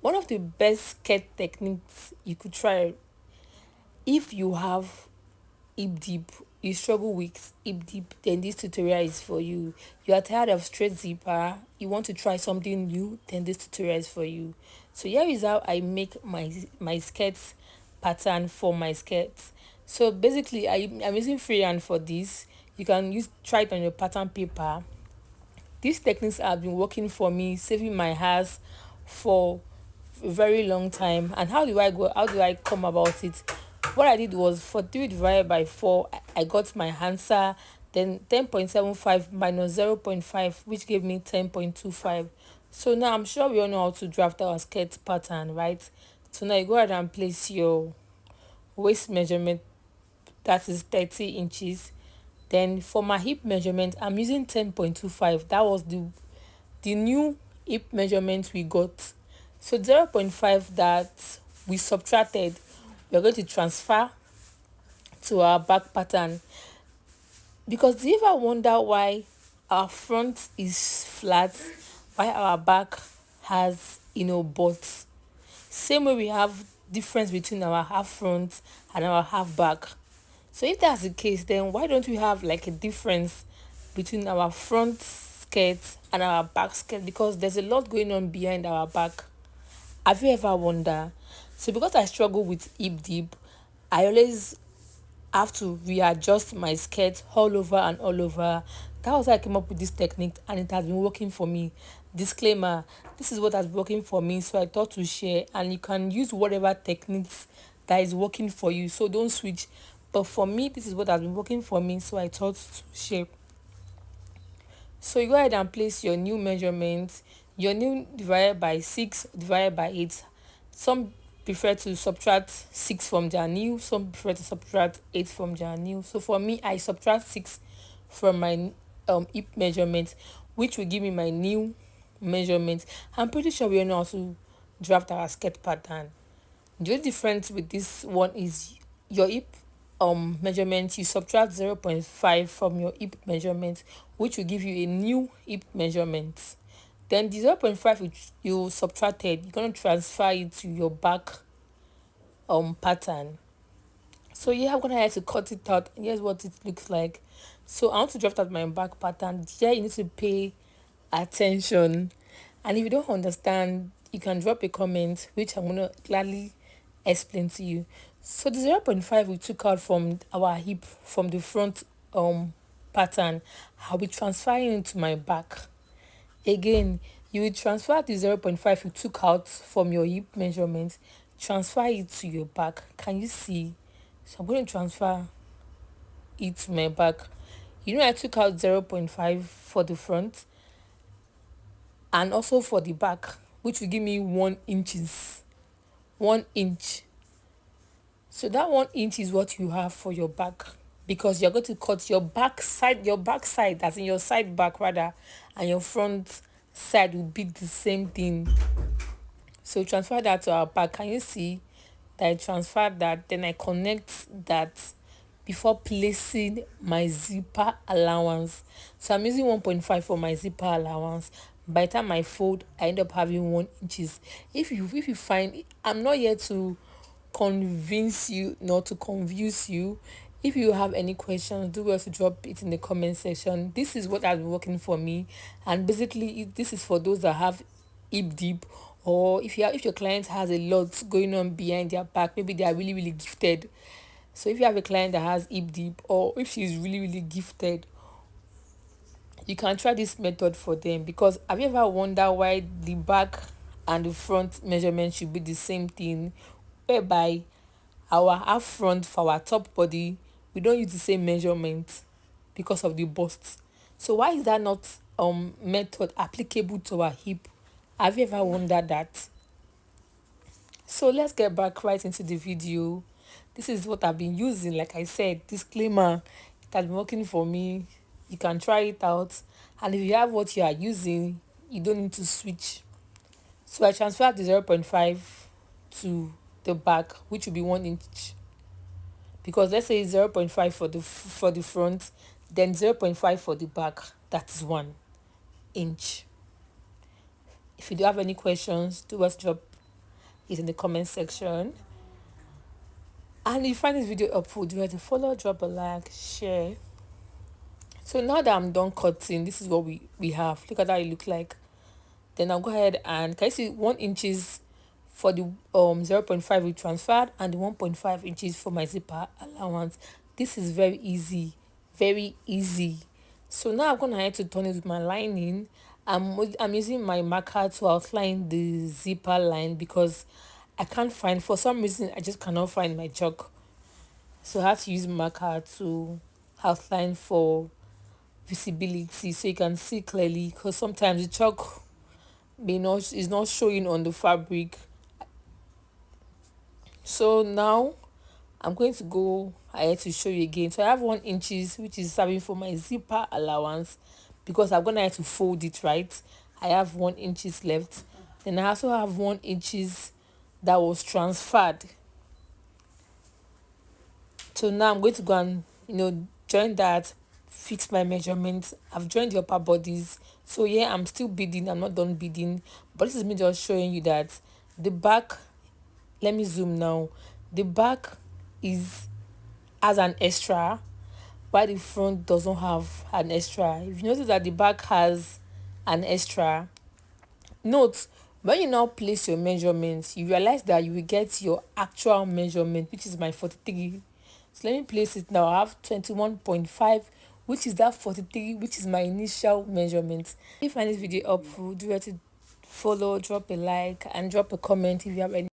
One of the best skirt techniques you could try if you have hip dip, you struggle with hip dip, then this tutorial is for you. You are tired of straight zipper, you want to try something new, then this tutorial is for you. So here is how I make my skirts pattern for my skirts. So basically I'm using freehand for this. You can use try it on your pattern paper. These techniques have been working for me, saving my house for a very long time. And how do I come about it? What I did was for 3 divided by 4, I got my answer, then 10.75 minus 0.5, which gave me 10.25. So now I'm sure we all know how to draft our skirt pattern, right? So now you go ahead and place your waist measurement, that is 30 inches. Then for my hip measurement, I'm using 10.25. That was the new hip measurement we got. So 0.5 that we subtracted, we're going to transfer to our back pattern. Because do you ever wonder why our front is flat, why our back has, butts? Same way we have difference between our half front and our half back. So if that's the case, then why don't we have like a difference between our front skirt and our back skirt? Because there's a lot going on behind our back. Have you ever wondered? So because I struggle with hip dip, I always have to readjust my skirt all over and all over. That was how I came up with this technique, and it has been working for me. Disclaimer, this is what has been working for me, so I thought to share, and you can use whatever techniques that is working for you, so don't switch. But for me, this is what has been working for me, so I thought to share. So you go ahead and place your new measurement, your new divided by 6 divided by 8. Some prefer to subtract 6 from their new, some prefer to subtract 8 from their new. So for me, I subtract 6 from my hip measurement, which will give me my new measurement. I'm pretty sure we know how to draft our skirt pattern. The only difference with this one is your hip measurement, you subtract 0.5 from your hip measurement, which will give you a new hip measurement. Then the 0.5 which you subtracted, you're going to transfer it to your back pattern. So yeah, I'm gonna have to cut it out, and here's what it looks like. So I want to draft out my back pattern. Yeah, you need to pay attention, and if you don't understand, you can drop a comment, which I'm gonna gladly explain to you. So the 0.5 we took out from our hip, from the front pattern, I'll be transferring into my back. Again, you will transfer the 0.5 you took out from your hip measurement, transfer it to your back. Can you see? So I'm going to transfer it to my back. I took out 0.5 for the front and also for the back, which will give me 1 inches. 1 inch. So that 1 inch is what you have for your back, because you're going to cut your back side, as in your side back rather, and your front side will be the same thing. So transfer that to our back. Can you see that I transfer that? Then I connect that before placing my zipper allowance. So I'm using 1.5 for my zipper allowance. By the time I fold, I end up having 1 inches. If you find, I'm not here to convince you, not to confuse you. If you have any questions, do well to drop it in the comment section. This is what has been working for me, and basically this is for those that have hip dip, or if your client has a lot going on behind their back, maybe they are really really gifted. So if you have a client that has hip dip, or if she's really really gifted, you can try this method for them. Because have you ever wondered why the back and the front measurement should be the same thing, whereby our half front for our top body, we don't use the same measurement because of the bust? So why is that not method applicable to our hip? Have you ever wondered that? So let's get back right into the video. This is what I've been using. Like I said, disclaimer, it has been working for me. You can try it out, and if you have what you are using, you don't need to switch. So I transferred the 0.5 to the back, which will be 1 inch. Because let's say 0.5 for the front, then 0.5 for the back, that is 1 inch. If you do have any questions, do us drop is in the comment section. And if you find this video helpful, do to follow, drop a like, share. So now that I'm done cutting, this is what we have. Look at how it look like. Then I'll go ahead and can you see 1 inches for the 0.5 we transferred and the 1.5 inches for my zipper allowance. This is very easy, very easy. So now I'm gonna have to turn it with my lining. I'm using my marker to outline the zipper line because I can't find, for some reason I just cannot find my chalk. So I have to use marker to outline for visibility so you can see clearly, because sometimes the chalk may not is not showing on the fabric. So now I'm going to go ahead to show you again. So I have 1 inches which is serving for my zipper allowance because I'm gonna have to fold it, right? I have 1 inches left. Then I also have 1 inches that was transferred. So now I'm going to go and join that, fix my measurements. I've joined the upper bodies. So yeah, I'm still beading, I'm not done beading, but this is me just showing you that the back, let me zoom now. The back is has an extra while the front doesn't have an extra. If you notice that the back has an extra, note when you now place your measurements, you realize that you will get your actual measurement, which is my 43. So let me place it now. I have 21.5, which is that 43, which is my initial measurement. If you find this video helpful, do it to follow, drop a like, and drop a comment if you have any